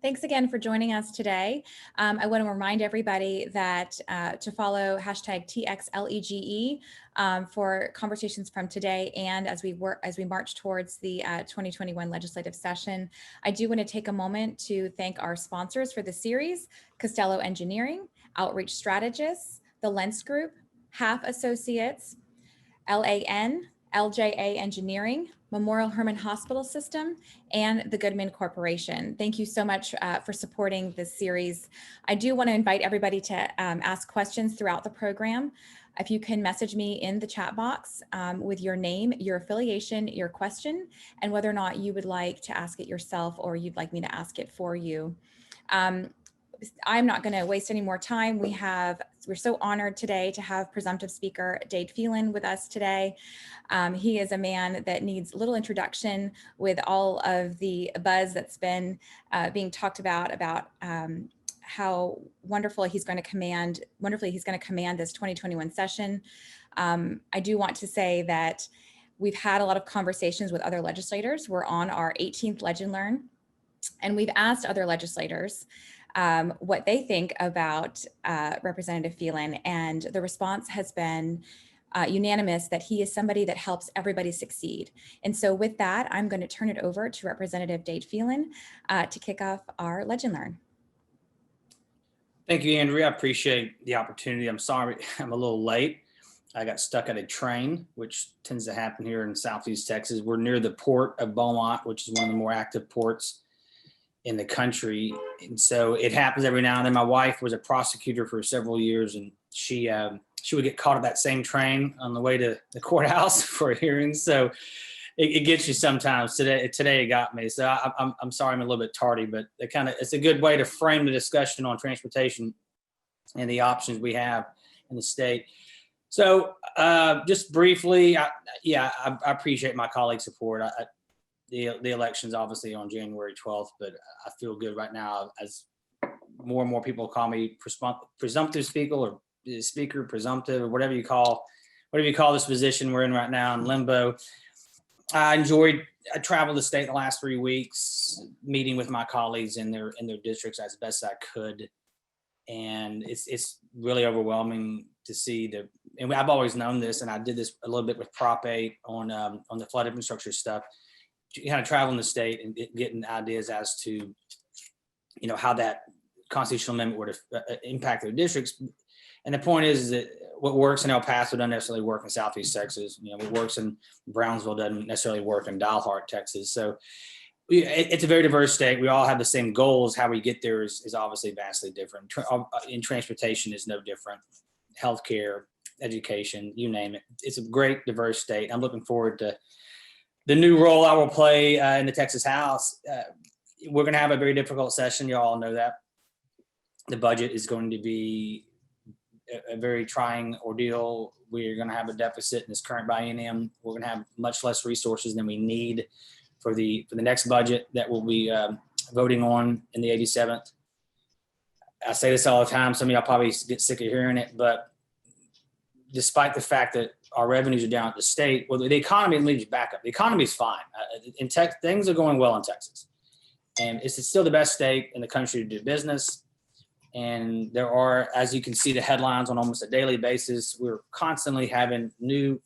Thanks again for joining us today. I want to remind everybody that to follow hashtag TXLEGE for conversations from today and as we march towards the 2021 legislative session. I do want to take a moment to thank our sponsors for the series, Costello Engineering, Outreach Strategists, the Lentz Group, Half Associates, LAN, LJA Engineering, Memorial Hermann Hospital System, and the Goodman Corporation. Thank you so much for supporting this series. I do want to invite everybody to ask questions throughout the program. If you can message me in the chat box with your name, your affiliation, your question, and whether or not you would like to ask it yourself or you'd like me to ask it for you. I'm not going to waste any more time. We're so honored today to have presumptive speaker Dade Phelan with us today. He is a man that needs little introduction with all of the buzz that's been being talked about how wonderfully he's going to command this 2021 session. I do want to say that we've had a lot of conversations with other legislators. We're on our 18th Lege and Learn, and we've asked other legislators what they think about Representative Phelan, and the response has been unanimous that he is somebody that helps everybody succeed. And so with that, I'm going to turn it over to Representative Dade Phelan to kick off our Lege and Learn. Thank you, Andrea. I appreciate the opportunity. I'm sorry I'm a little late. I got stuck at a train, which tends to happen here in Southeast Texas. We're near the port of Beaumont, which is one of the more active ports in the country. And so it happens every now and then. My wife was a prosecutor for several years, and she would get caught at that same train on the way to the courthouse for a hearing. So it gets you sometimes. Today it got me. So I'm sorry I'm a little bit tardy, but it's a good way to frame the discussion on transportation and the options we have in the state. So just briefly, I appreciate my colleagues' support. The election's obviously on January 12th, but I feel good right now as more and more people call me presumptive speaker, presumptive, or whatever you call this position we're in right now in limbo. I traveled the state the last 3 weeks, meeting with my colleagues in their districts as best I could. And it's really overwhelming to see and I've always known this, and I did this a little bit with Prop 8 on the flood infrastructure stuff. Kind of traveling the state and getting ideas as to, how that constitutional amendment would impact their districts. And the point is that what works in El Paso doesn't necessarily work in Southeast Texas. What works in Brownsville doesn't necessarily work in Dalhart, Texas. So it's a very diverse state. We all have the same goals. How we get there is obviously vastly different. In transportation is no different. Healthcare, education, you name it. It's a great, diverse state. I'm looking forward to the new role I will play in the Texas House. We're going to have a very difficult session. You all know that. The budget is going to be a very trying ordeal. We're going to have a deficit in this current biennium. We're going to have much less resources than we need for the next budget that we'll be voting on in the 87th. I say this all the time. Some of y'all probably get sick of hearing it, but despite the fact that our revenues are down at the state, well, the economy leads back up. The economy is fine. In tech, things are going well in Texas. And it's still the best state in the country to do business. And there are, as you can see, the headlines on almost a daily basis. We're constantly having new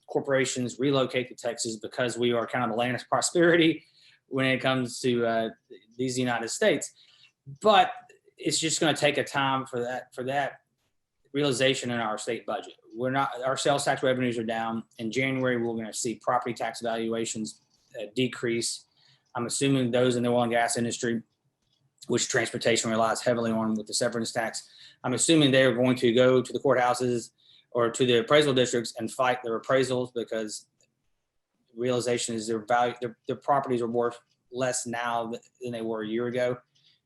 corporations relocate to Texas because we are kind of the land of prosperity when it comes to these United States. But it's just going to take a time for that realization in our state budget. Our sales tax revenues are down. In January, we're going to see property tax valuations decrease. I'm assuming those in the oil and gas industry, which transportation relies heavily on with the severance tax, I'm assuming they're going to go to the courthouses or to the appraisal districts and fight their appraisals because realization is their properties are worth less now than they were a year ago,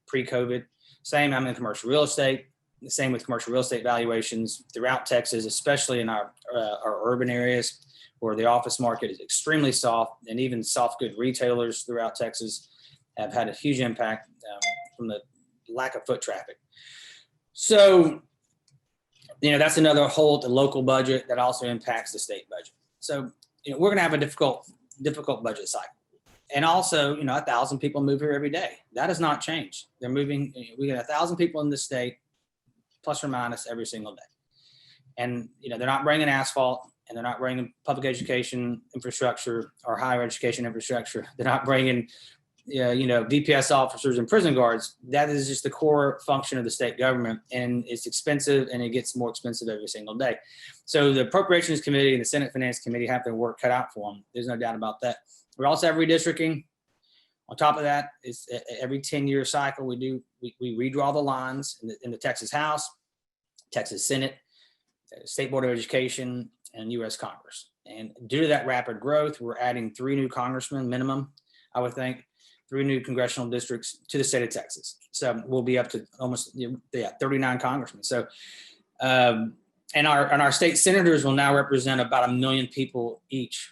pre-COVID. Same, I'm in commercial real estate. The same with commercial real estate valuations throughout Texas, especially in our urban areas where the office market is extremely soft, and even soft good retailers throughout Texas have had a huge impact from the lack of foot traffic. So, that's another hole at the local budget that also impacts the state budget. So, we're going to have a difficult budget cycle. And also, 1,000 people move here every day. That has not changed. They're moving. We got 1,000 people in this state, plus or minus, every single day. And they're not bringing asphalt, and they're not bringing public education infrastructure or higher education infrastructure. They're not bringing, DPS officers and prison guards. That is just the core function of the state government, and it's expensive, and it gets more expensive every single day. So the Appropriations Committee and the Senate Finance Committee have their work cut out for them. There's no doubt about that. We also have redistricting. On top of that, it's every 10-year cycle we redraw the lines in the Texas House, Texas Senate, State Board of Education, and U.S. Congress. And due to that rapid growth, we're adding 3 new congressmen minimum, I would think, 3 new congressional districts to the state of Texas. So we'll be up to almost 39 congressmen. So and our state senators will now represent about 1 million people each,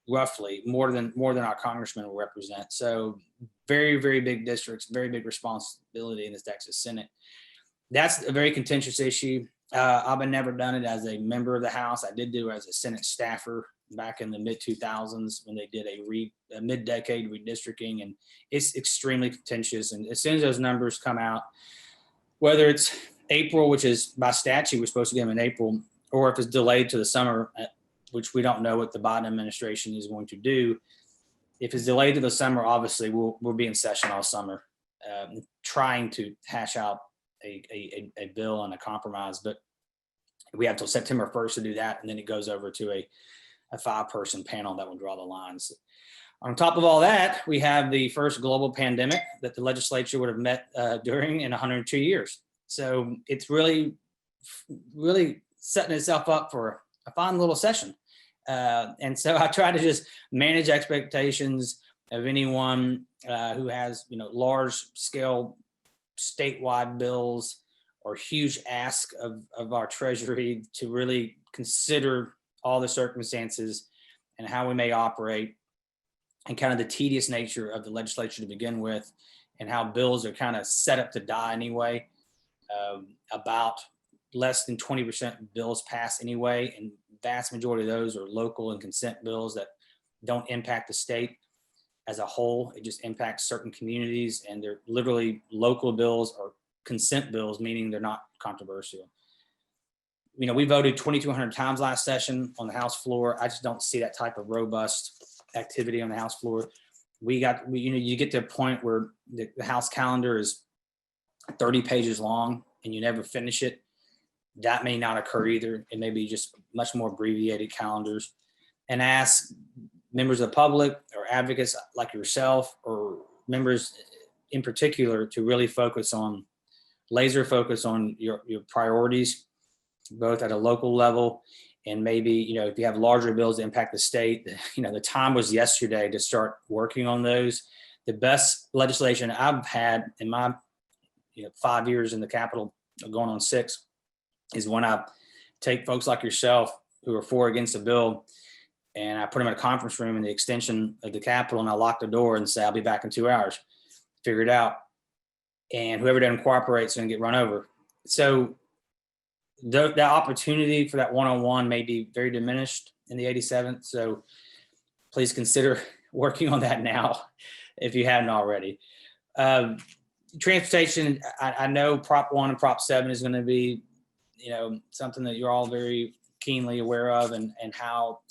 roughly more than our congressmen will represent. So very, very big districts, very big responsibility in the Texas Senate. That's a very contentious issue. I've never done it as a member of the House. I did do it as a Senate staffer back in the mid 2000s when they did a mid-decade redistricting, and it's extremely contentious. And as soon as those numbers come out, whether it's April, which is by statute, we're supposed to get them in April, or if it's delayed to the summer, which we don't know what the Biden administration is going to do. If it's delayed to the summer, obviously we'll be in session all summer, trying to hash out a bill and a compromise. But we have till September 1st to do that, and then it goes over to a 5-person panel that will draw the lines. On top of all that, we have the first global pandemic that the legislature would have met during in 102 years. So it's really setting itself up for a fun little session. And so I try to just manage expectations of anyone who has, large scale statewide bills or huge ask of our Treasury to really consider all the circumstances and how we may operate, and kind of the tedious nature of the legislature to begin with, and how bills are kind of set up to die anyway. About less than 20% bills pass anyway, and vast majority of those are local and consent bills that don't impact the state as a whole. It just impacts certain communities, and they're literally local bills or consent bills, meaning they're not controversial. We voted 2,200 times last session on the House floor. I just don't see that type of robust activity on the House floor. You get to a point where the House calendar is 30 pages long and you never finish it. That may not occur either. It may be just much more abbreviated calendars. And ask members of the public or advocates like yourself, or members in particular, to really laser focus on your priorities, both at a local level and maybe, if you have larger bills that impact the state. The time was yesterday to start working on those. The best legislation I've had in my 5 years in the Capitol, going on 6, is when I take folks like yourself who are for or against a bill, and I put them in a conference room in the extension of the Capitol, and I lock the door and say, I'll be back in 2 hours, figure it out. And whoever doesn't cooperate is going to get run over. So the opportunity for that one-on-one may be very diminished in the 87th. So please consider working on that now if you hadn't already. Transportation, I know Prop 1 and Prop 7 is going to be, something that you're all very keenly aware of, and how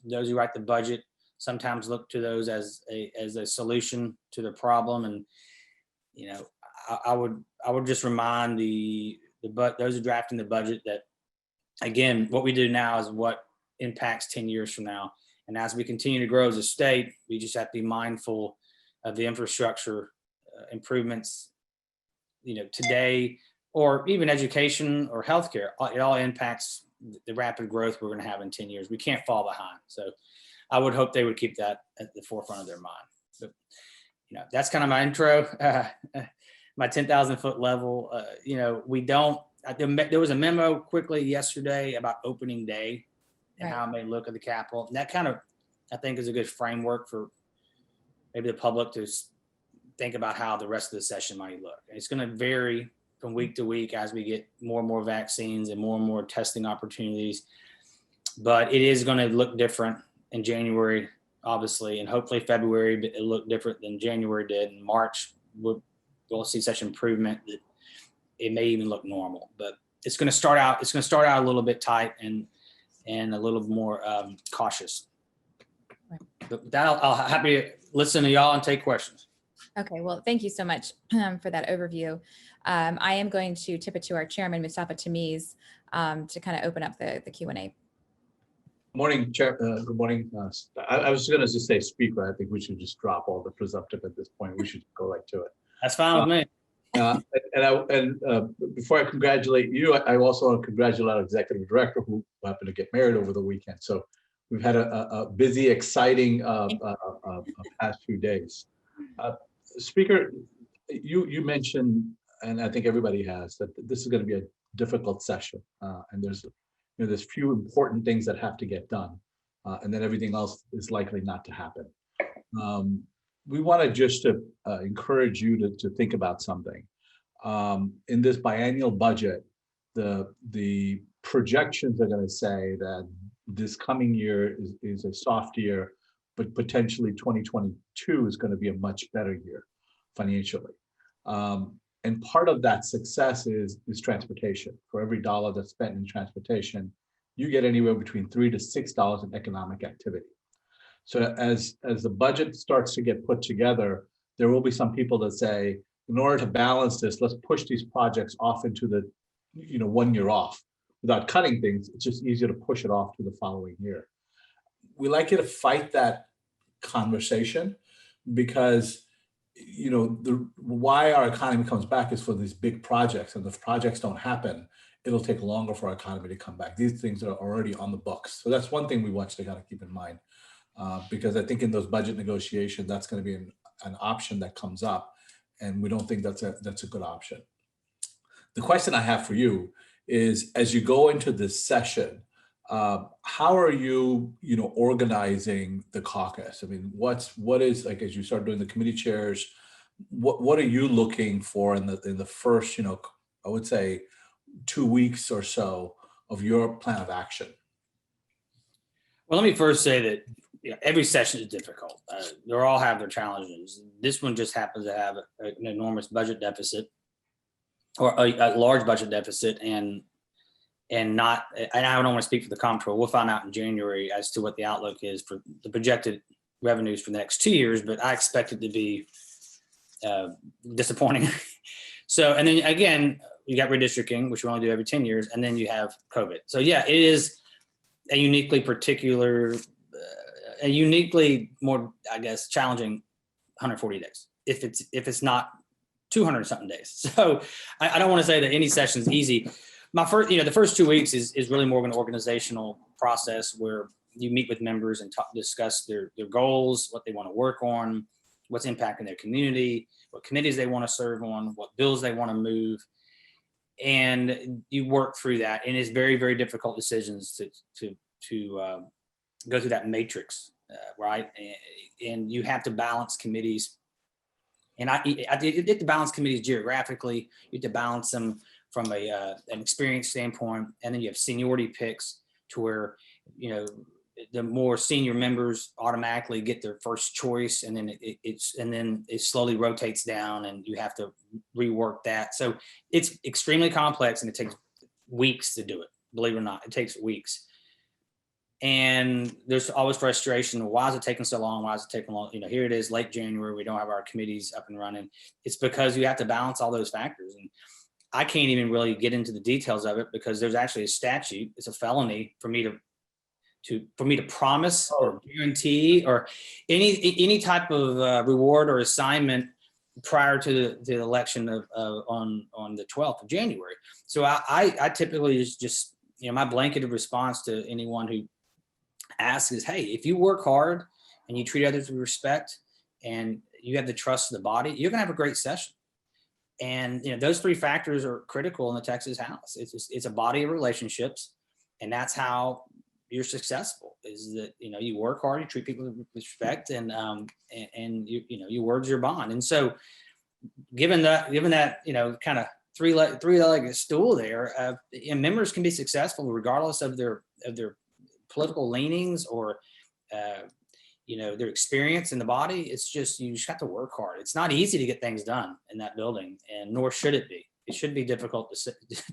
those who write the budget sometimes look to those as a solution to the problem. And, I would just remind those who are drafting the budget that, again, what we do now is what impacts 10 years from now. And as we continue to grow as a state, we just have to be mindful of the infrastructure improvements, today, or even education or healthcare. It all impacts the rapid growth we're going to have in 10 years. We can't fall behind. So I would hope they would keep that at the forefront of their mind. But, that's kind of my intro. My 10,000 foot level. There was a memo quickly yesterday about opening day and how it may look at the Capitol. And that kind of, I think, is a good framework for maybe the public to think about how the rest of the session might look. And it's going to vary from week to week as we get more and more vaccines and more testing opportunities. But it is going to look different in January obviously, and hopefully February it'll look different than January did. In March, we'll see such improvement that it may even look normal. But it's going to start out. It's going to start out a little bit tight and a little more cautious. Right. But that I'll happy to listen to y'all and take questions. Okay, well, thank you so much for that overview. I am going to tip it to our chairman, Mustafa Tamiz, to kind of open up the Q&A. Morning, Chair. Good morning. I was going to just say speaker. I think we should just drop all the presumptive at this point. We should go right to it. That's fine with me. Before I congratulate you, I also want to congratulate our executive director who happened to get married over the weekend. So we've had a busy, exciting past few days. Speaker, you mentioned, and I think everybody has, that this is going to be a difficult session, and there's few important things that have to get done, and then everything else is likely not to happen. We want to just encourage you to think about something. In this biennial budget, the projections are going to say that this coming year is a soft year, but potentially 2022 is going to be a much better year financially. And part of that success is transportation. For every dollar that's spent in transportation, you get anywhere between $3 to $6 in economic activity. So as the budget starts to get put together, there will be some people that say, in order to balance this, let's push these projects off into the 1 year off. Without cutting things, it's just easier to push it off to the following year. We like you to fight that conversation, because why our economy comes back is for these big projects, and if projects don't happen, it'll take longer for our economy to come back. These things are already on the books. So that's one thing we want you to kind of keep in mind, because I think in those budget negotiations, that's going to be an option that comes up, and we don't think that's a good option. The question I have for you is, as you go into this session, how are you, organizing the caucus? I mean, what is, like, as you start doing the committee chairs, what are you looking for in the first, I would say 2 weeks or so of your plan of action? Well, let me first say that every session is difficult. They all have their challenges. This one just happens to have an enormous budget deficit, or a large budget deficit, and I don't want to speak for the comptroller. We'll find out in January as to what the outlook is for the projected revenues for the next 2 years, but I expect it to be disappointing. So, and then again, you got redistricting, which we only do every 10 years, and then you have COVID. So yeah, it is a uniquely more, I guess, challenging 140 days, if it's not 200 something days. So I don't want to say that any session is easy. The first 2 weeks is really more of an organizational process where you meet with members and discuss their goals, what they want to work on, what's impacting their community, what committees they want to serve on, what bills they want to move. And you work through that. And it's very, very difficult decisions to go through that matrix, right? And you have to balance committees. And you have to balance committees geographically. You have to balance them from an experience standpoint, and then you have seniority picks to where the more senior members automatically get their first choice, and then it slowly rotates down, and you have to rework that. So it's extremely complex, and it takes weeks to do it. Believe it or not, it takes weeks. And there's always frustration. Why is it taking so long? Why is it taking long? Here it is, late January. We don't have our committees up and running. It's because you have to balance all those factors. And I can't even really get into the details of it, because there's actually a statute. It's a felony for me to promise or guarantee or any type of reward or assignment prior to the election on the 12th of January. So I typically just my blanketed response to anyone who asks is, hey, if you work hard and you treat others with respect and you have the trust of the body, you're gonna have a great session. And those three factors are critical in the Texas House. It's a body of relationships, and that's how you're successful. Is that you work hard, you treat people with respect, and your word's your bond. And so, given that kind of three-legged stool there, members can be successful regardless of their political leanings or their experience in the body. It's just, you just have to work hard. It's not easy to get things done in that building, and nor should it be. It should be difficult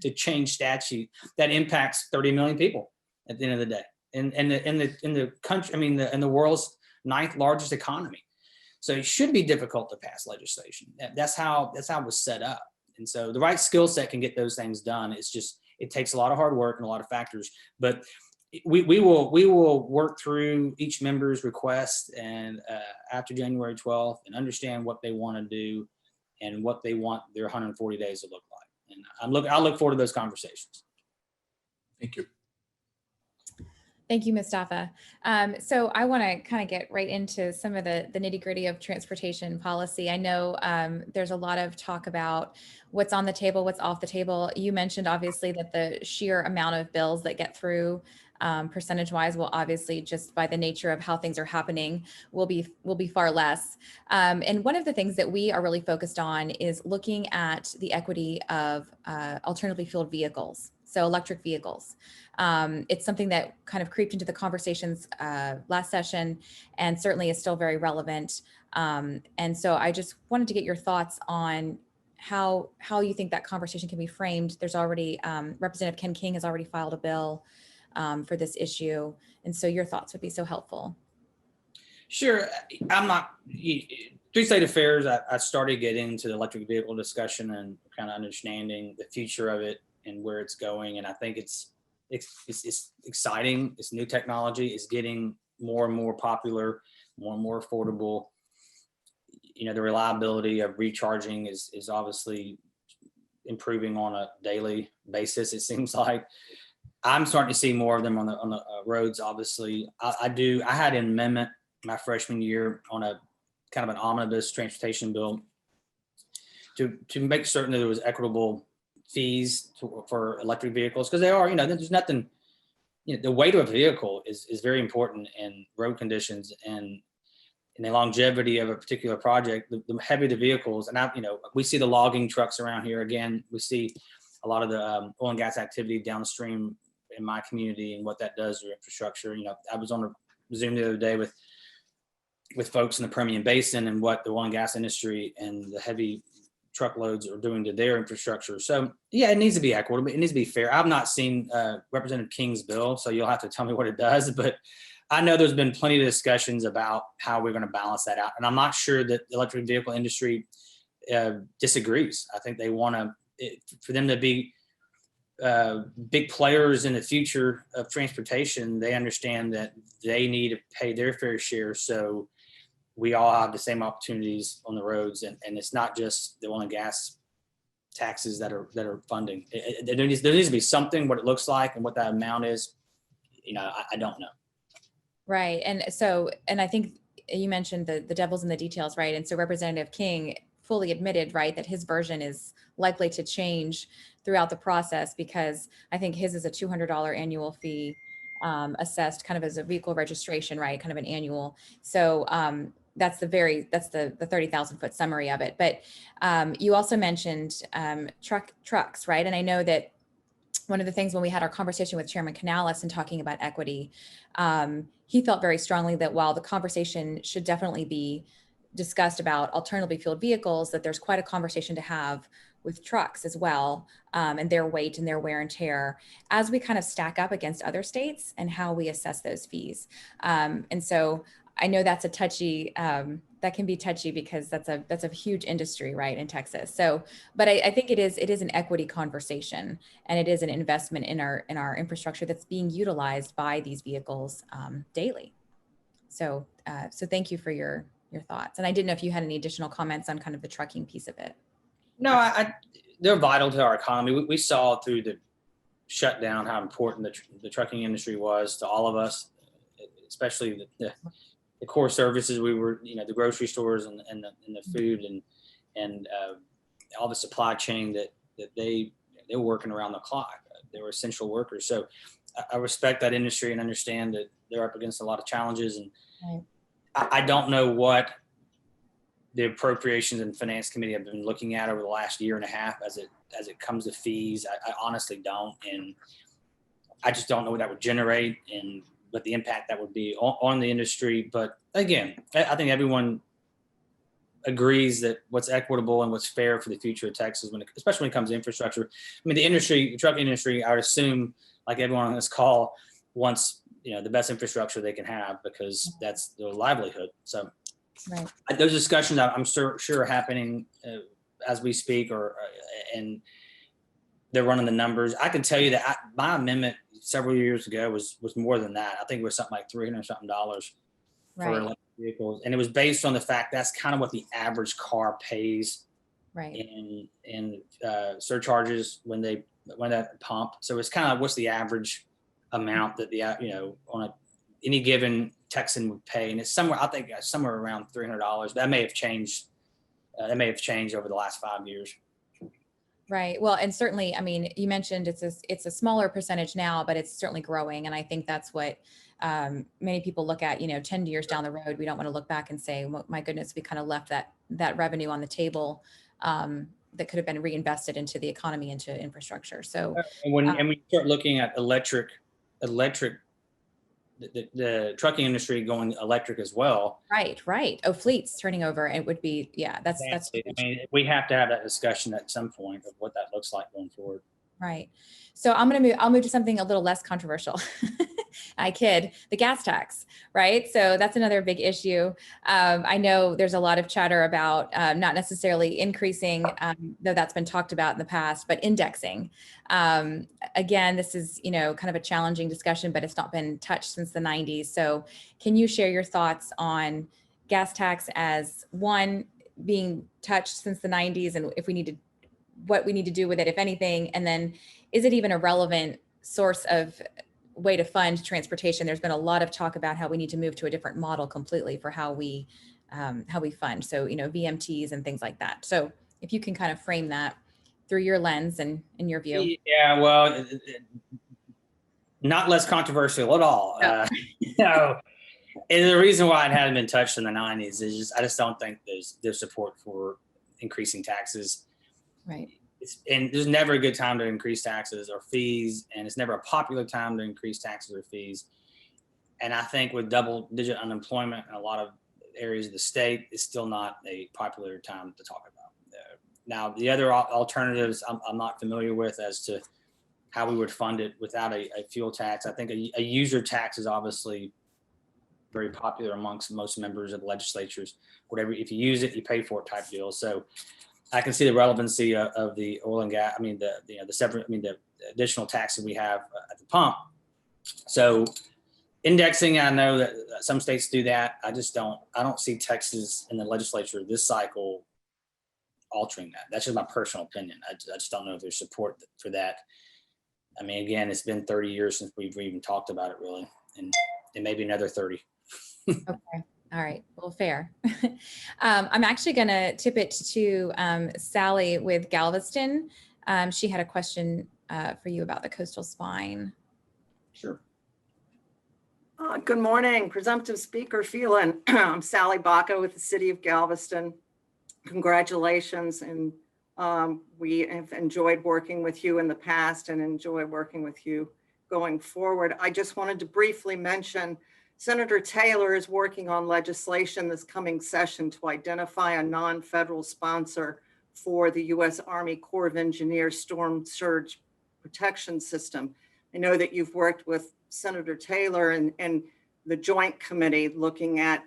to change statute that impacts 30 million people at the end of the day. In the country, I mean, in the world's 9th largest economy. So it should be difficult to pass legislation. That's how it was set up. And so the right skill set can get those things done. It's just, it takes a lot of hard work and a lot of factors, but we will work through each member's request and after January 12th, and understand what they want to do and what they want their 140 days to look like. And I look forward to those conversations. Thank you. Thank you, Mustafa. So I want to kind of get right into some of the nitty gritty of transportation policy. I know there's a lot of talk about what's on the table, what's off the table. You mentioned obviously that the sheer amount of bills that get through percentage wise will obviously, just by the nature of how things are happening, will be far less. And one of the things that we are really focused on is looking at the equity of alternatively fueled vehicles. So electric vehicles. It's something that kind of creeped into the conversations last session, and certainly is still very relevant. And so I just wanted to get your thoughts on how you think that conversation can be framed. There's already, Representative Ken King has already filed a bill for this issue. And so your thoughts would be so helpful. Sure. I'm not, through state affairs, I started getting into the electric vehicle discussion and kind of understanding the future of it and where it's going. And I think it's exciting. It's new technology. It's getting more and more popular, more and more affordable. The reliability of recharging is obviously improving on a daily basis. It seems like I'm starting to see more of them on the roads. Obviously, I had an amendment my freshman year on a kind of an omnibus transportation bill to make certain that there was equitable fees for electric vehicles, because they are, there's nothing, the weight of a vehicle is very important in road conditions and in the longevity of a particular project. The heavier the vehicles, and we see the logging trucks around here. Again, we see a lot of the oil and gas activity downstream in my community and what that does to infrastructure. I was on a Zoom the other day with folks in the Permian Basin and what the oil and gas industry and the heavy truckloads are doing to their infrastructure. So yeah, it needs to be equitable. It needs to be fair. I've not seen Representative King's bill, so you'll have to tell me what it does, but I know there's been plenty of discussions about how we're going to balance that out. And I'm not sure that the electric vehicle industry disagrees. I think they want for them to be big players in the future of transportation. They understand that they need to pay their fair share. So we all have the same opportunities on the roads, and it's not just the oil and gas taxes that are funding. There needs to be something. What it looks like and what that amount is, I don't know. Right. And I think you mentioned the devil's in the details, right? And so Representative King fully admitted, right, that his version is likely to change throughout the process, because I think his is a $200 annual fee assessed kind of as a vehicle registration, right? Kind of an annual. So that's the 30,000 foot summary of it. But you also mentioned trucks, right? And I know that one of the things when we had our conversation with Chairman Canales and talking about equity, he felt very strongly that while the conversation should definitely be discussed about alternatively fueled vehicles, that there's quite a conversation to have with trucks as well, and their weight and their wear and tear as we kind of stack up against other states and how we assess those fees. And so I know that's a touchy, that can be touchy because that's a huge industry, right, in Texas. So, but I think it is an equity conversation, and it is an investment in our infrastructure that's being utilized by these vehicles daily. So thank you for your thoughts. And I didn't know if you had any additional comments on kind of the trucking piece of it. No, they're vital to our economy. We saw through the shutdown how important the trucking industry was to all of us, especially the core services. We were, the grocery stores and the food and all the supply chain that they were working around the clock. They were essential workers. So I respect that industry and understand that they're up against a lot of challenges. And right. I don't know what the Appropriations and Finance Committee have been looking at over the last year and a half as it comes to fees. I honestly don't, and I just don't know what that would generate. And what the impact that would be on the industry. But again, I think everyone agrees that what's equitable and what's fair for the future of Texas, especially when it comes to infrastructure. I mean, the trucking industry, I would assume, like everyone on this call, wants the best infrastructure they can have because that's their livelihood. So Right. those discussions I'm sure are happening as we speak, and they're running the numbers. I can tell you that my amendment several years ago was more than that. I think it was something like $300 something for Right. electric vehicles, and it was based on the fact that's kind of what the average car pays Right. in surcharges when that pump. So it's kind of what's the average amount that on any given Texan would pay, and it's somewhere, I think somewhere around $300. That may have changed. Over the last 5 years. Right. Well, and certainly, I mean, you mentioned it's a smaller percentage now, but it's certainly growing. And I think that's what many people look at, 10 years down the road. We don't want to look back and say, well, my goodness, we kind of left that revenue on the table that could have been reinvested into the economy, into infrastructure. So and when we start looking at electric, the trucking industry going electric as well. Right. Oh, fleets turning over. It would be, that's I mean, we have to have that discussion at some point of what that looks like going forward. Right. So I'll move to something a little less controversial. I kid, the gas tax, right? So that's another big issue. I know there's a lot of chatter about not necessarily increasing, though that's been talked about in the past, but indexing. Again, this is, kind of a challenging discussion, but it's not been touched since the 90s. So can you share your thoughts on gas tax as one being touched since the 90s and what we need to do with it, if anything, and then is it even a relevant source of way to fund transportation? There's been a lot of talk about how we need to move to a different model completely for how we fund. So, VMTs and things like that. So if you can kind of frame that through your lens and in your view. Yeah, well, not less controversial at all. No. And the reason why it hadn't been touched in the 90s is I just don't think there's support for increasing taxes. Right. And there's never a good time to increase taxes or fees, and it's never a popular time to increase taxes or fees. And I think with double-digit unemployment in a lot of areas of the state, it's still not a popular time to talk about. Now, the other alternatives I'm not familiar with as to how we would fund it without a fuel tax. I think a user tax is obviously very popular amongst most members of the legislatures. Whatever, if you use it, you pay for it type deal. So I can see the relevancy of the oil and gas. I mean, the additional taxes we have at the pump. So indexing, I know that some states do that. I don't see Texas in the legislature this cycle altering that. That's just my personal opinion. I just don't know if there's support for that. I mean, again, it's been 30 years since we've even talked about it, really, and maybe another 30. Okay. All right. Well, fair. I'm actually going to tip it to Sally with Galveston. She had a question for you about the coastal spine. Sure. Good morning, Presumptive Speaker Phelan. I'm Sally Baca with the City of Galveston. Congratulations. And we have enjoyed working with you in the past and enjoy working with you going forward. I just wanted to briefly mention Senator Taylor is working on legislation this coming session to identify a non-federal sponsor for the U.S. Army Corps of Engineers Storm Surge Protection System. I know that you've worked with Senator Taylor and the Joint Committee looking at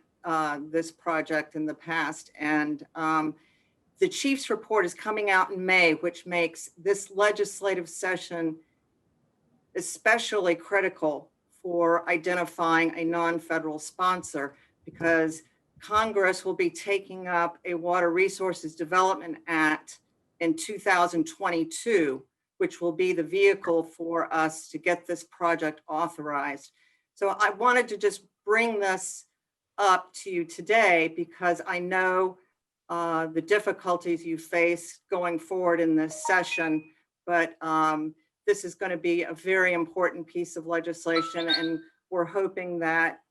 this project in the past. And the Chief's report is coming out in May, which makes this legislative session especially critical for identifying a non-federal sponsor, because Congress will be taking up a Water Resources Development Act in 2022, which will be the vehicle for us to get this project authorized. So I wanted to just bring this up to you today because I know the difficulties you face going forward in this session, but this is going to be a very important piece of legislation, and we're hoping that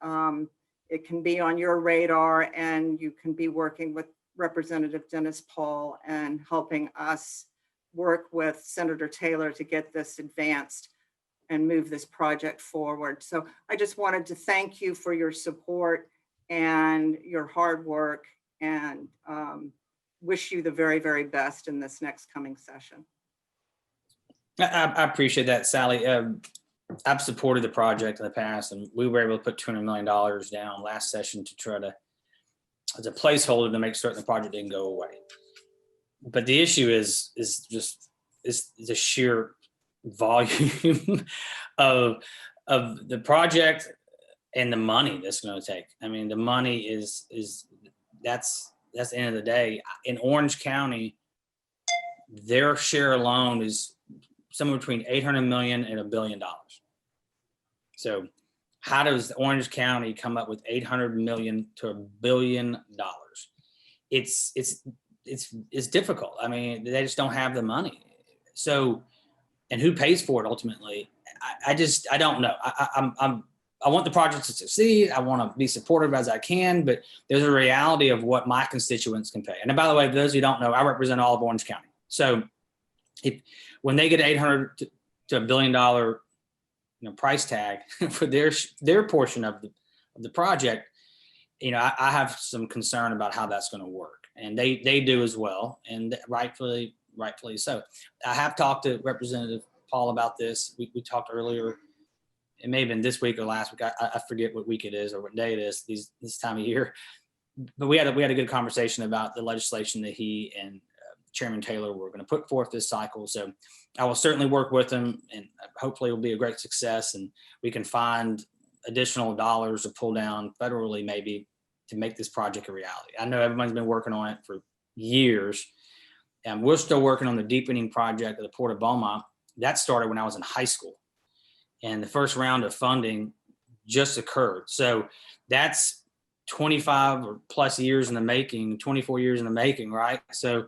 it can be on your radar and you can be working with Representative Dennis Paul and helping us work with Senator Taylor to get this advanced. and move this project forward. So I just wanted to thank you for your support and your hard work, and wish you the very, very best in this next coming session. I appreciate that, Sally. I've supported the project in the past, and we were able to put $200 million down last session to try to, as a placeholder, to make certain the project didn't go away. But the issue is just the sheer volume of the project and the money that's going to take. I mean, the money is that's the end of the day. In Orange County, their share alone is somewhere between 800 million and $1 billion. So how does Orange County come up with 800 million to $1 billion? It's difficult. I mean, they just don't have the money. So, and who pays for it ultimately? I don't know. I want the project to succeed. I want to be supportive as I can, but there's a reality of what my constituents can pay. And by the way, for those who don't know, I represent all of Orange County. So when they get 800 to $1 billion, price tag for their portion of the project, I have some concern about how that's going to work, and they do as well, and rightfully so. I have talked to Representative Paul about this. We talked earlier. It may have been this week or last week. I forget what week it is or what day it is this time of year. But we had a good conversation about the legislation that he and Chairman Taylor were going to put forth this cycle. So I will certainly work with him, and hopefully it will be a great success, and we can find additional dollars to pull down federally maybe to make this project a reality. I know everyone's been working on it for years, and we're still working on the deepening project of the Port of Beaumont. That started when I was in high school, and the first round of funding just occurred. So that's 25 or plus years in the making, 24 years in the making, right? So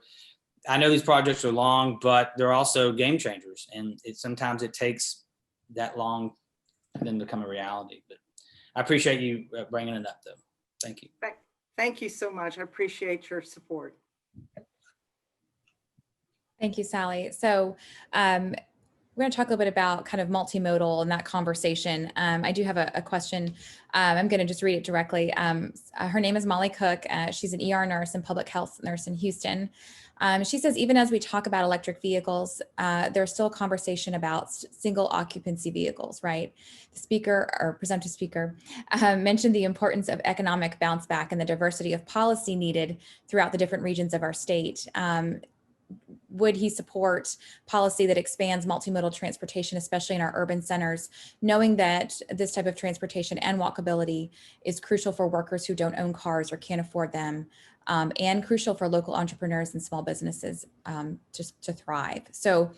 I know these projects are long, but they're also game changers, and sometimes it takes that long for them to become a reality. But I appreciate you bringing it up, though. Thank you. Thank you so much. I appreciate your support. Thank you, Sally. So we're going to talk a little bit about kind of multimodal and that conversation. I do have a question. I'm going to just read it directly. Her name is Molly Cook. She's an ER nurse and public health nurse in Houston. She says, even as we talk about electric vehicles, there's still a conversation about single occupancy vehicles, right? The speaker, or presumptive speaker, mentioned the importance of economic bounce back and the diversity of policy needed throughout the different regions of our state. Would he support policy that expands multimodal transportation, especially in our urban centers, knowing that this type of transportation and walkability is crucial for workers who don't own cars or can't afford them, and crucial for local entrepreneurs and small businesses just to thrive? So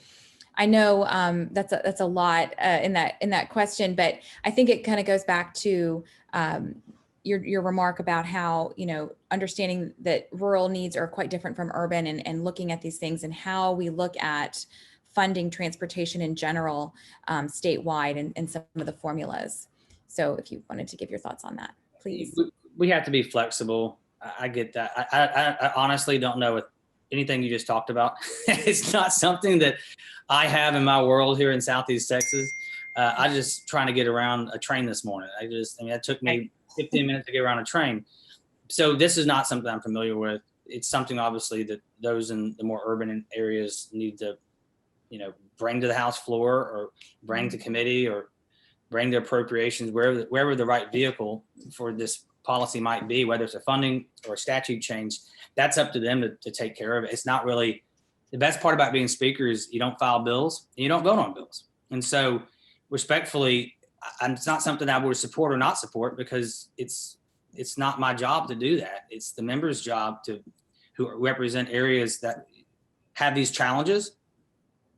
I know that's a lot in that question, but I think it kind of goes back to your remark about how, understanding that rural needs are quite different from urban, and looking at these things and how we look at funding transportation in general statewide and some of the formulas. So if you wanted to give your thoughts on that, please. We have to be flexible. I get that. I honestly don't know if anything you just talked about. It's not something that I have in my world here in Southeast Texas. I just trying to get around a train this morning. It took me 15 minutes to get around a train. So this is not something I'm familiar with. It's something obviously that those in the more urban areas need to, bring to the House floor, or bring to committee, or bring the appropriations, wherever the right vehicle for this policy might be, whether it's a funding or a statute change. That's up to them to take care of it. It's not really, the best part about being speaker is you don't file bills and you don't vote on bills. And so respectfully, it's not something I would support or not support, because it's not my job to do that. It's the members' job who represent areas that have these challenges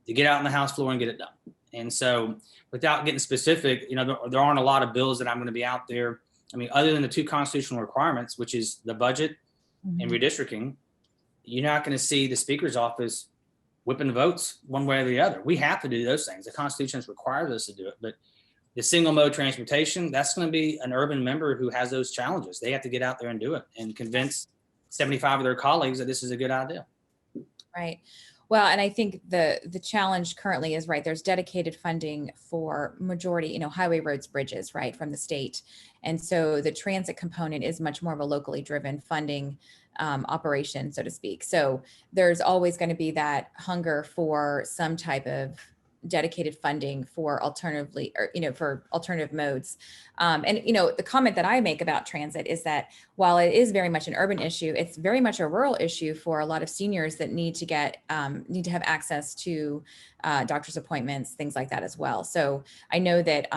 to get out on the House floor and get it done. And so without getting specific, there aren't a lot of bills that I'm going to be out there. I mean, other than the two constitutional requirements, which is the budget and redistricting, you're not going to see the Speaker's office whipping votes one way or the other. We have to do those things. The Constitution requires us to do it. But the single mode transportation, that's going to be an urban member who has those challenges. They have to get out there and do it and convince 75 of their colleagues that this is a good idea. Right. Well, and I think the challenge currently is, right, there's dedicated funding for majority, highway, roads, bridges, right, from the state. And so the transit component is much more of a locally driven funding operation, so to speak. So there's always going to be that hunger for some type of dedicated funding for alternatively, or, for alternative modes. And, the comment that I make about transit is that while it is very much an urban issue, it's very much a rural issue for a lot of seniors that need to have access to doctor's appointments, things like that as well. So I know that,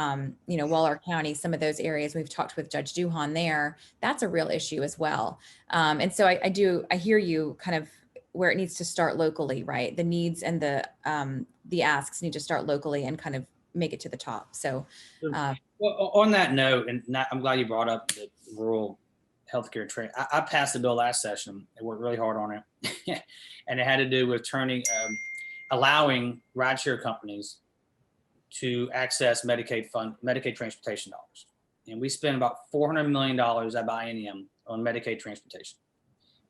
Waller County, some of those areas, we've talked with Judge Duhan there, that's a real issue as well. And so I hear you kind of where it needs to start locally, right? The needs and the asks need to start locally and kind of make it to the top. So, well, on that note, and I'm glad you brought up the rural healthcare training. I passed the bill last session and worked really hard on it, and it had to do with allowing rideshare companies to access Medicaid transportation dollars. And we spend about $400 million at biennium on Medicaid transportation.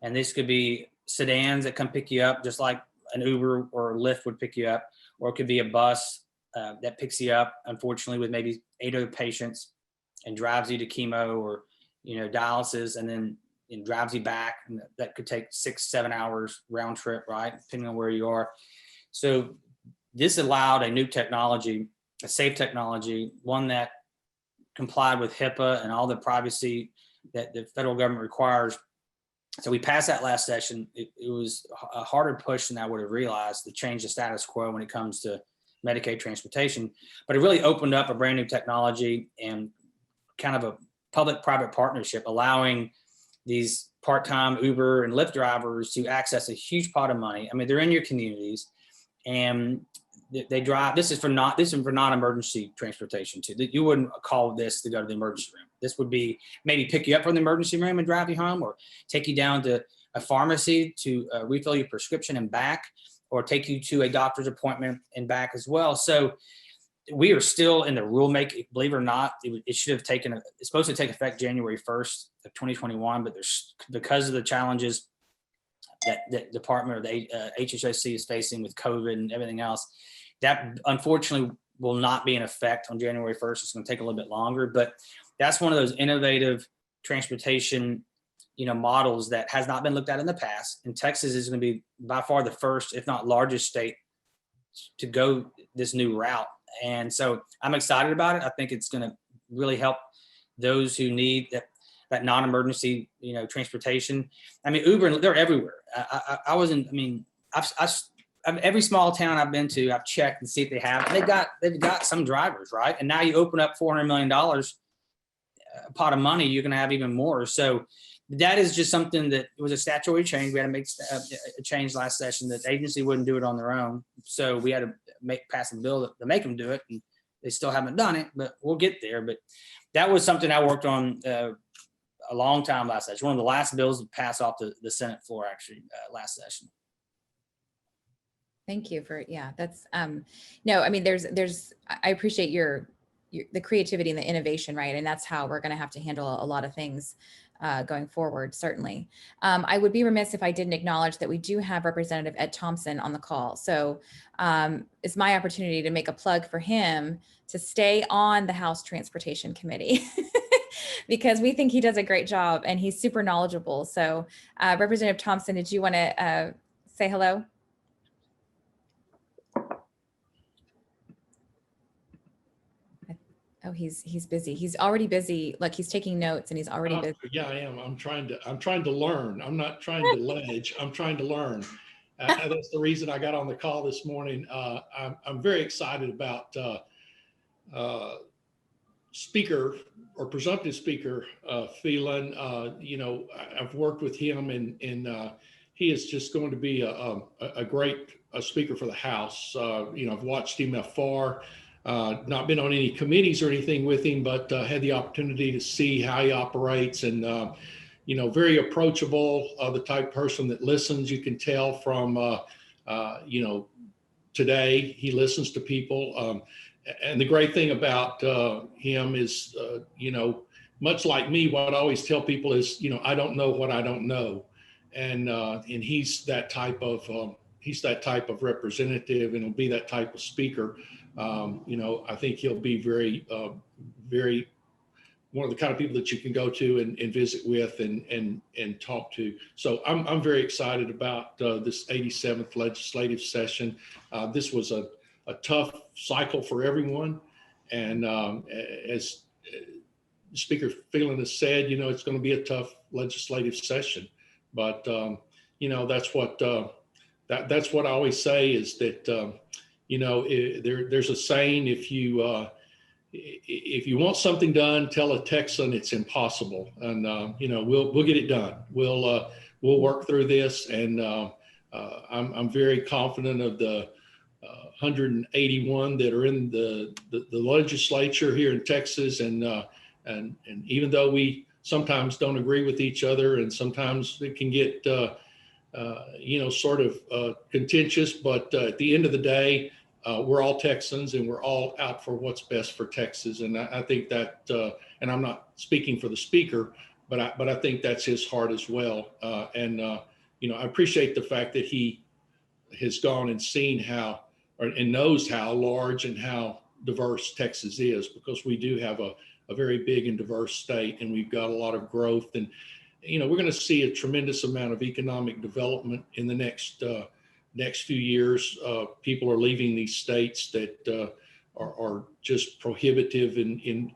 And this could be sedans that come pick you up, just like an Uber or Lyft would pick you up, or it could be a bus that picks you up, unfortunately, with maybe 8 other patients and drives you to chemo or dialysis, and then drives you back. And that could take 6-7 hours round trip, right, depending on where you are. So this allowed a new technology, a safe technology, one that complied with HIPAA and all the privacy that the federal government requires. So we passed that last session. It was a harder push than I would have realized to change the status quo when it comes to Medicaid transportation, but it really opened up a brand new technology and kind of a public-private partnership, allowing these part-time Uber and Lyft drivers to access a huge pot of money. I mean, they're in your communities, and they drive. This is for non-emergency transportation too. You wouldn't call this to go to the emergency room. This would be maybe pick you up from the emergency room and drive you home, or take you down to a pharmacy to refill your prescription and back, or take you to a doctor's appointment and back as well. So we are still in the rulemaking. Believe it or not, it should have it's supposed to take effect January 1st of 2021, but because of the challenges that the department or the HHSC is facing with COVID and everything else, that unfortunately will not be in effect on January 1st. It's going to take a little bit longer, but that's one of those innovative transportation models that has not been looked at in the past. And Texas is going to be by far the first, if not largest state to go this new route. And so I'm excited about it. I think it's going to really help those who need that non-emergency, transportation. I mean, Uber, they're everywhere. Every small town I've been to, I've checked and see if they have. They've got some drivers, right? And now you open up $400 million pot of money, you're going to have even more. So that is just something that it was a statutory change. We had to make a change last session that the agency wouldn't do it on their own. So we had to pass a bill to make them do it, and they still haven't done it, but we'll get there. But that was something I worked on a long time last session. One of the last bills to pass off the Senate floor, actually, last session. Thank you that's no, I mean, I appreciate the creativity and the innovation, right? And that's how we're going to have to handle a lot of things going forward, certainly. I would be remiss if I didn't acknowledge that we do have Representative Ed Thompson on the call. So it's my opportunity to make a plug for him to stay on the House Transportation Committee because we think he does a great job and he's super knowledgeable. So Representative Thompson, did you want to say hello? Oh, he's busy. He's already busy. Like he's taking notes and he's already busy. Yeah, I am. I'm trying to learn. I'm not trying to ledge. I'm trying to learn. That's the reason I got on the call this morning. I'm very excited about Speaker or Presumptive Speaker Phelan. I've worked with him, and he is just going to be a great speaker for the House. I've watched him afar. Not been on any committees or anything with him, but had the opportunity to see how he operates, and very approachable, the type person that listens. You can tell from today he listens to people, and the great thing about him is much like me, what I always tell people is I don't know what I don't know, and he's that type of he's that type of representative, and he'll be that type of speaker. I think he'll be very one of the kind of people that you can go to and visit with and talk to. So I'm very excited about this 87th legislative session. This was a tough cycle for everyone. And as Speaker Phelan has said, it's going to be a tough legislative session. But, that's what I always say is that, there's a saying, if you want something done, tell a Texan it's impossible, and we'll get it done. We'll work through this, and I'm very confident of the 181 that are in the legislature here in Texas, and even though we sometimes don't agree with each other, and sometimes it can get sort of contentious, but at the end of the day, we're all Texans, and we're all out for what's best for Texas. And I think that, and I'm not speaking for the speaker, but I think that's his heart as well. I appreciate the fact that he has gone and seen and knows how large and how diverse Texas is, because we do have a very big and diverse state, and we've got a lot of growth. And, we're going to see a tremendous amount of economic development in the next few years. People are leaving these states that are just prohibitive in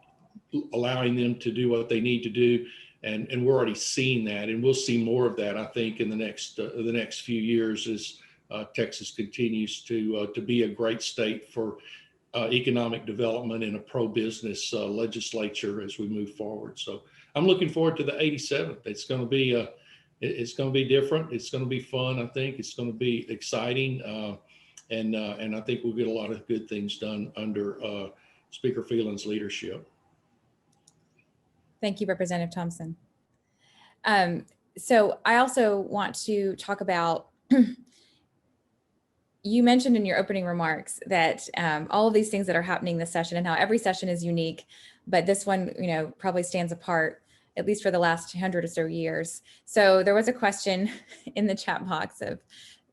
allowing them to do what they need to do, and we're already seeing that, and we'll see more of that, I think, in the next few years as Texas continues to be a great state for economic development and a pro-business legislature as we move forward. So I'm looking forward to the 87th. It's going to be different. It's going to be fun. I think it's going to be exciting. And I think we'll get a lot of good things done under Speaker Phelan's leadership. Thank you, Representative Thompson. So I also want to talk about, you mentioned in your opening remarks that all of these things that are happening this session, and how every session is unique, but this one, probably stands apart, at least for the last 100 or so years. So there was a question in the chat box of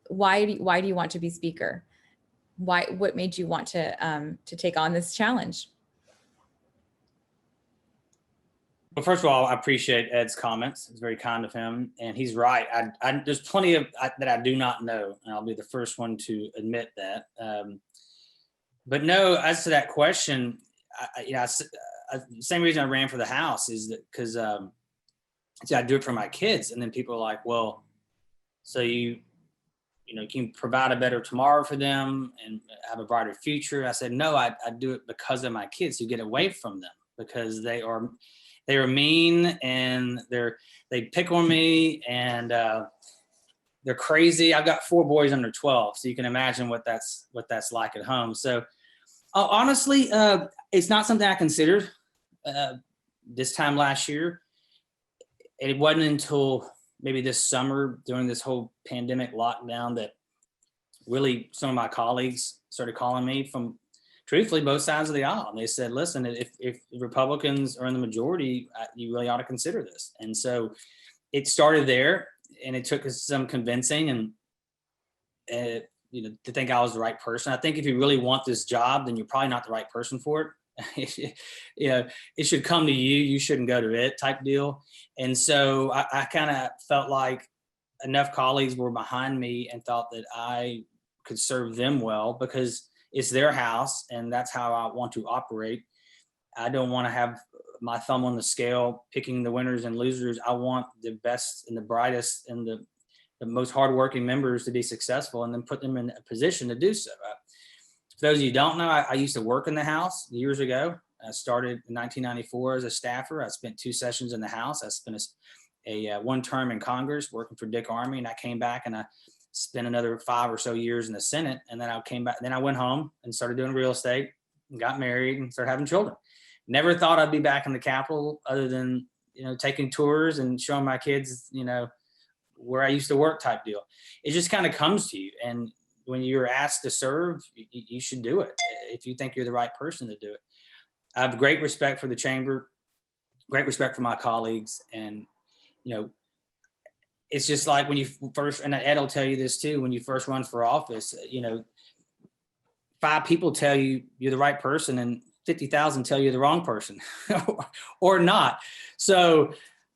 why do you want to be speaker? What made you want to take on this challenge? Well, first of all, I appreciate Ed's comments. It's very kind of him, and he's right. There's plenty that I do not know, and I'll be the first one to admit that. But no, as to that question, same reason I ran for the House is that because I do it for my kids, and then people are like, well, so you can provide a better tomorrow for them and have a brighter future. I said, no, I do it because of my kids, to get away from them, because they are mean, and they pick on me, and they're crazy. I've got 4 boys under 12, so you can imagine what that's like at home. So honestly, it's not something I considered this time last year. It wasn't until maybe this summer, during this whole pandemic lockdown, that really some of my colleagues started calling me from, truthfully, both sides of the aisle. And they said, listen, if Republicans are in the majority, you really ought to consider this. And so it started there, and it took us some convincing and to think I was the right person. I think if you really want this job, then you're probably not the right person for it. It should come to you. You shouldn't go to it, type deal. And so I kind of felt like enough colleagues were behind me and thought that I could serve them well, because it's their house, and that's how I want to operate. I don't want to have my thumb on the scale picking the winners and losers. I want the best and the brightest and the most hardworking members to be successful, and then put them in a position to do so. For those of you who don't know, I used to work in the House years ago. I started in 1994 as a staffer. I spent 2 sessions in the House. I spent a 1 term in Congress working for Dick Armey, and I came back and I spent another 5 or so years in the Senate. And then I came back. Then I went home and started doing real estate, and got married, and started having children. Never thought I'd be back in the Capitol, other than taking tours and showing my kids where I used to work, type deal. It just kind of comes to you, and when you're asked to serve, you should do it if you think you're the right person to do it. I have great respect for the chamber, great respect for my colleagues, and it's just like when you first, and Ed will tell you this too, when you first run for office, 5 people tell you you're the right person and 50,000 tell you the wrong person or not. So,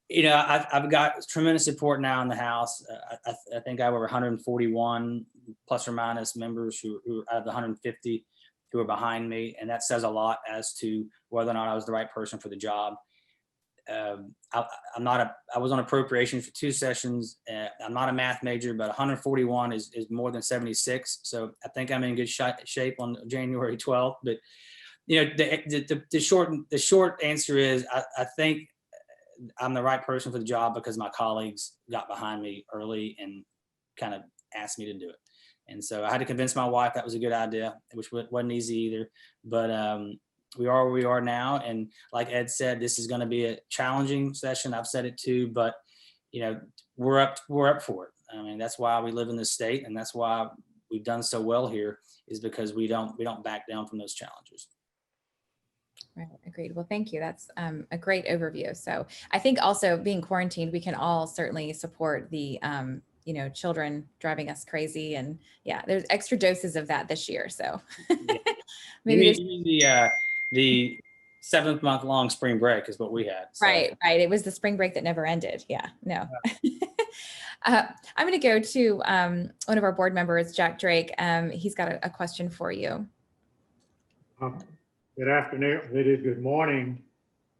I've got tremendous support now in the House. I think I have over 141 plus or minus members who out of the 150 who are behind me. And that says a lot as to whether or not I was the right person for the job. I was on appropriations for 2 sessions. I'm not a math major, but 141 is more than 76. So I think I'm in good shape on January 12th. But the short answer is I think I'm the right person for the job because my colleagues got behind me early and kind of asked me to do it. And so I had to convince my wife that was a good idea, which wasn't easy either. But we are where we are now. And like Ed said, this is going to be a challenging session. I've said it too, but we're up for it. I mean, that's why we live in this state, and that's why we've done so well here, is because we don't back down from those challenges. Right, agreed. Well, thank you. That's a great overview. So I think also being quarantined, we can all certainly support the children driving us crazy, and yeah, there's extra doses of that this year. So Yeah. maybe you mean the 7-month long spring break is what we had. So. Right. It was the spring break that never ended. Yeah, no. I'm going to go to one of our board members, Jack Drake. He's got a question for you. Good afternoon. It is good morning,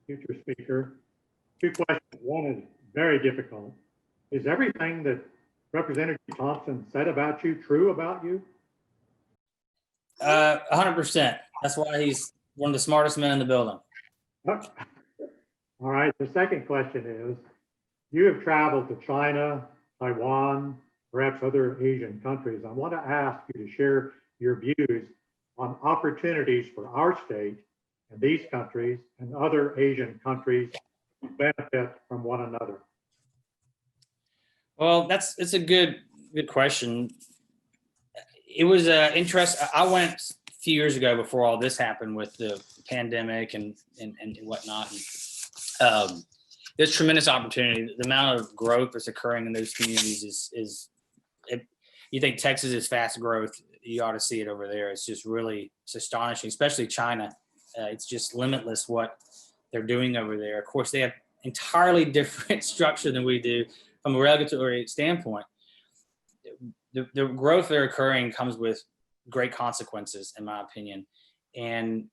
future speaker. 2 questions. One is very difficult. Is everything that Representative Thompson said about you true about you? 100%. That's why he's one of the smartest men in the building. All right. The second question is, you have traveled to China, Taiwan, perhaps other Asian countries. I want to ask you to share your views on opportunities for our state and these countries and other Asian countries to benefit from one another. Well, it's a good question. It was interesting. I went a few years ago before all this happened with the pandemic and whatnot. And, there's tremendous opportunity. The amount of growth that's occurring in those communities is you think Texas is fast growth, you ought to see it over there. It's astonishing, especially China. It's just limitless what they're doing over there. Of course, they have entirely different structure than we do from a regulatory standpoint. The growth that are occurring comes with great consequences, in my opinion. And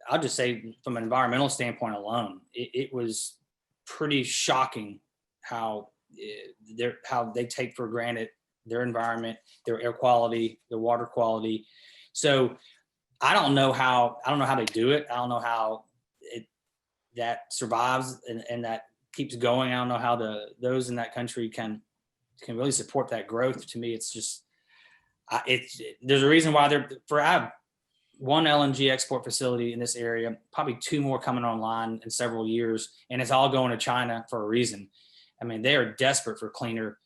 I'll just say from an environmental standpoint alone, it was pretty shocking how they take for granted their environment, their air quality, their water quality. So I don't know how they do it. I don't know how that survives and that keeps going. I don't know how those in that country can really support that growth. To me, it's just there's a reason why I have 1 LNG export facility in this area, probably 2 more coming online in several years, and it's all going to China for a reason. I mean, they are desperate for cleaner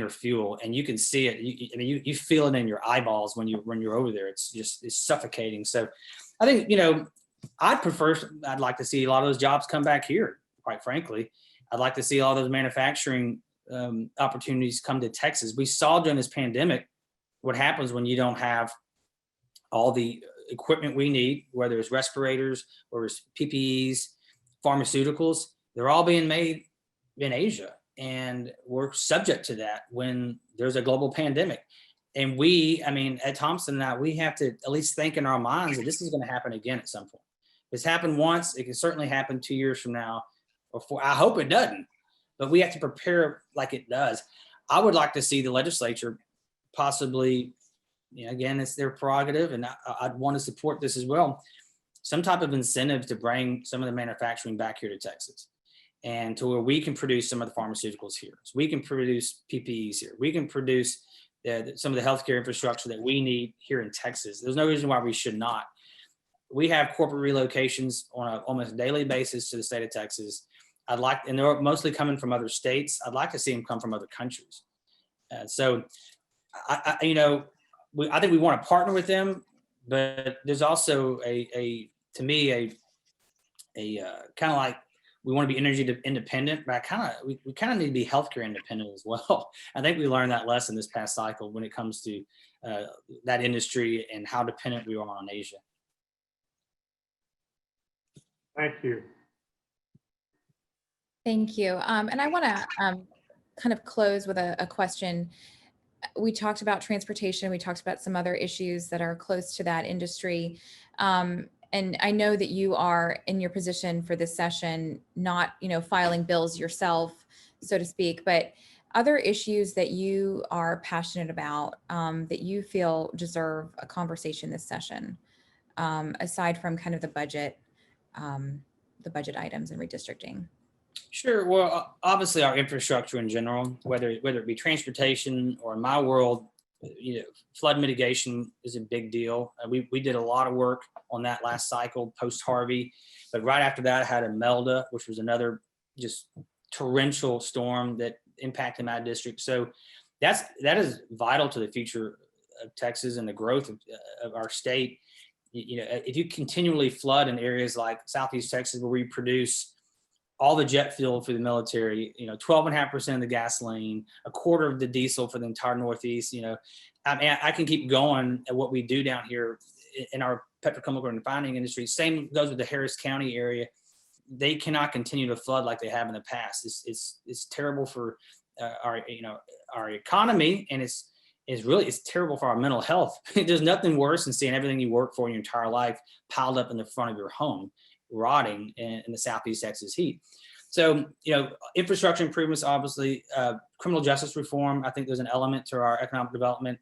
fuel, and you can see it. You feel it in your eyeballs when you're over there. It's suffocating. So I think, I'd like to see a lot of those jobs come back here, quite frankly. I'd like to see all those manufacturing opportunities come to Texas. We saw during this pandemic what happens when you don't have all the equipment we need, whether it's respirators or it's PPEs, pharmaceuticals. They're all being made in Asia, and we're subject to that when there's a global pandemic. And at Thompson and I, we have to at least think in our minds that this is going to happen again at some point. It's happened once. It can certainly happen 2 years from now or 4. I hope it doesn't, but we have to prepare like it does. I would like to see the legislature possibly, again, it's their prerogative, and I'd want to support this as well, some type of incentive to bring some of the manufacturing back here to Texas, and to where we can produce some of the pharmaceuticals here. So we can produce PPEs here. We can produce some of the healthcare infrastructure that we need here in Texas. There's no reason why we should not. We have corporate relocations on an almost daily basis to the state of Texas. And they're mostly coming from other states. I'd like to see them come from other countries. So I think we want to partner with them, but there's also to me, kind of like we want to be energy independent, but we kind of need to be healthcare independent as well. I think we learned that lesson this past cycle when it comes to that industry and how dependent we are on Asia. Thank you. Thank you. And I want to kind of close with a question. We talked about transportation. We talked about some other issues that are close to that industry. And I know that you are in your position for this session, not, filing bills yourself, so to speak, but other issues that you are passionate about that you feel deserve a conversation this session, aside from kind of the budget items and redistricting. Sure. Well, obviously our infrastructure in general, whether it be transportation or in my world, flood mitigation is a big deal. We did a lot of work on that last cycle post Harvey, but right after that I had Imelda, which was another just torrential storm that impacted my district. So that is vital to the future of Texas and the growth of our state. If you continually flood in areas like Southeast Texas where we produce all the jet fuel for the military, 12.5% of the gasoline, a quarter of the diesel for the entire Northeast. I can keep going at what we do down here in our petrochemical and refining industry. Same goes with the Harris County area. They cannot continue to flood like they have in the past. It's terrible for our economy, and it's terrible for our mental health. There's nothing worse than seeing everything you work for in your entire life piled up in the front of your home, rotting in the Southeast Texas heat. So, infrastructure improvements, obviously, criminal justice reform. I think there's an element to our economic development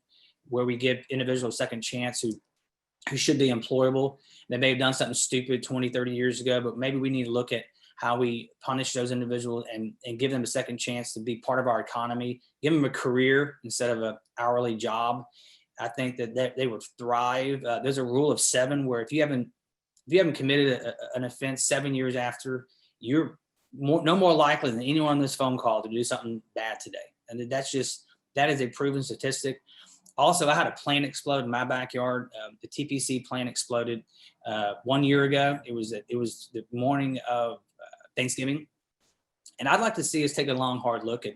where we give individuals a second chance who should be employable. They may have done something stupid 20, 30 years ago, but maybe we need to look at how we punish those individuals and give them a second chance to be part of our economy, give them a career instead of an hourly job. I think that they would thrive. There's a rule of 7 where if you haven't committed an offense 7 years after, you're no more likely than anyone on this phone call to do something bad today. And that is a proven statistic. Also, I had a plant explode in my backyard. The TPC plant exploded 1 year ago. It was the morning of Thanksgiving. And I'd like to see us take a long, hard look at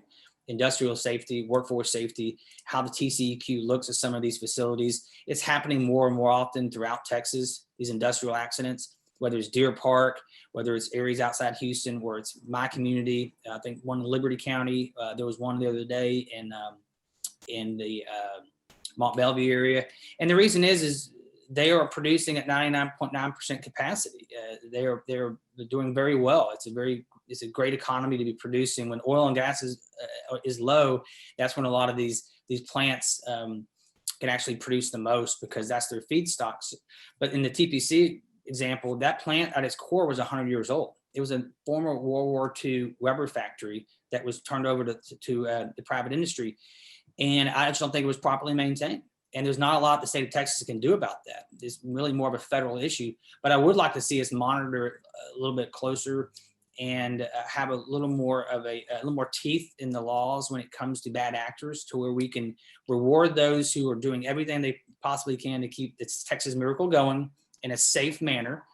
industrial safety, workforce safety, how the TCEQ looks at some of these facilities. It's happening more and more often throughout Texas, these industrial accidents, whether it's Deer Park, whether it's areas outside Houston, where it's my community. I think one in Liberty County, there was one the other day in the Mont Belvieu area. And the reason is they are producing at 99.9% capacity. They're doing very well. It's a great economy to be producing. When oil and gas is low, that's when a lot of these plants can actually produce the most, because that's their feedstocks. But in the TPC example, that plant at its core was 100 years old. It was a former World War II rubber factory that was turned over to the private industry. And I just don't think it was properly maintained. And there's not a lot the state of Texas can do about that. It's really more of a federal issue. But I would like to see us monitor it a little bit closer and have a little more teeth in the laws when it comes to bad actors, to where we can reward those who are doing everything they possibly can to keep this Texas miracle going in a safe manner,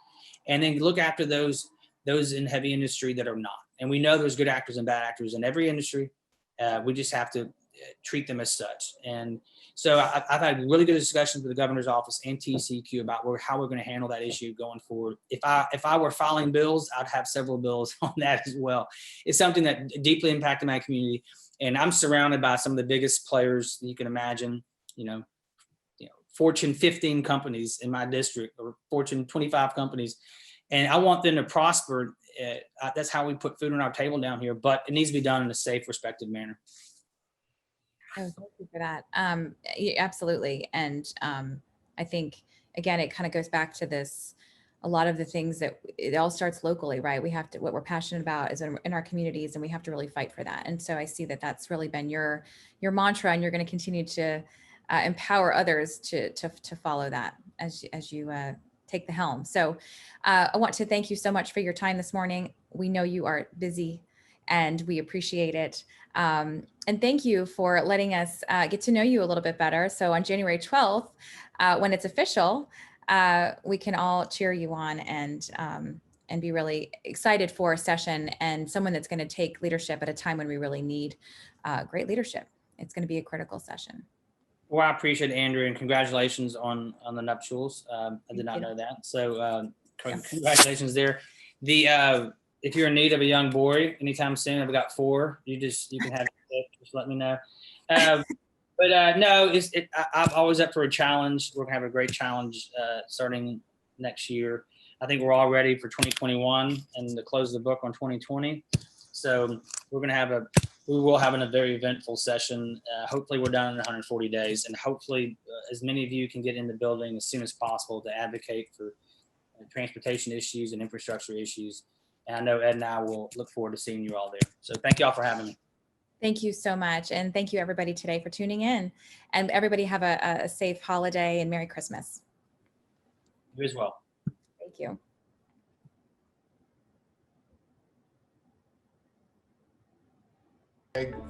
and then look after those in heavy industry that are not. And we know there's good actors and bad actors in every industry. We just have to treat them as such. And so I've had really good discussions with the governor's office and TCQ about how we're going to handle that issue going forward. If I were filing bills, I'd have several bills on that as well. It's something that deeply impacted my community, and I'm surrounded by some of the biggest players you can imagine. Fortune 15 companies in my district, or Fortune 25 companies, and I want them to prosper. That's how we put food on our table down here, but it needs to be done in a safe, respected manner. Oh, thank you for that. Yeah, absolutely. And I think, again, it kind of goes back to this, a lot of the things that it all starts locally, right? We have to, what we're passionate about is in our communities, and we have to really fight for that. And so I see that that's really been your mantra, and you're going to continue to empower others to follow that as you take the helm. So I want to thank you so much for your time this morning. We know you are busy, and we appreciate it. And thank you for letting us get to know you a little bit better. So on January 12th, when it's official, we can all cheer you on and and be really excited for a session and someone that's going to take leadership at a time when we really need great leadership. It's going to be a critical session. Well, I appreciate it, Andrew, and congratulations on the nuptials. I did not know that. So congratulations there. If you're in need of a young boy anytime soon, I've got 4. You can have just let me know. No, I'm always up for a challenge. We're gonna have a great challenge starting next year. I think we're all ready for 2021 and to close the book on 2020. So we will have a very eventful session. Hopefully we're done in 140 days, and hopefully as many of you can get in the building as soon as possible to advocate for transportation issues and infrastructure issues. And I know Ed and I will look forward to seeing you all there. So thank you all for having me. Thank you so much. And thank you everybody today for tuning in, and everybody have a safe holiday and Merry Christmas. You as well. Thank you.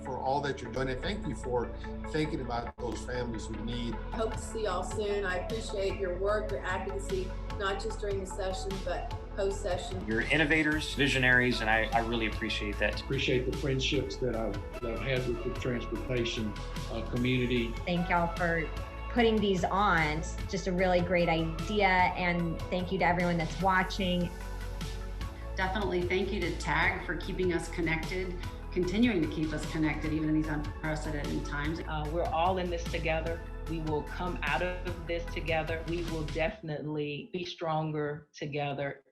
For all that you're doing, and thank you for thinking about those families who need. I hope to see y'all soon. I appreciate your work, your advocacy, not just during the session, but post-session. You're innovators, visionaries, and I really appreciate that. Appreciate the friendships that I've had with the transportation community. Thank y'all for putting these on. It's just a really great idea, and thank you to everyone that's watching. Definitely thank you to TAG for keeping us connected, continuing to keep us connected even in these unprecedented times. We're all in this together. We will come out of this together. We will definitely be stronger together.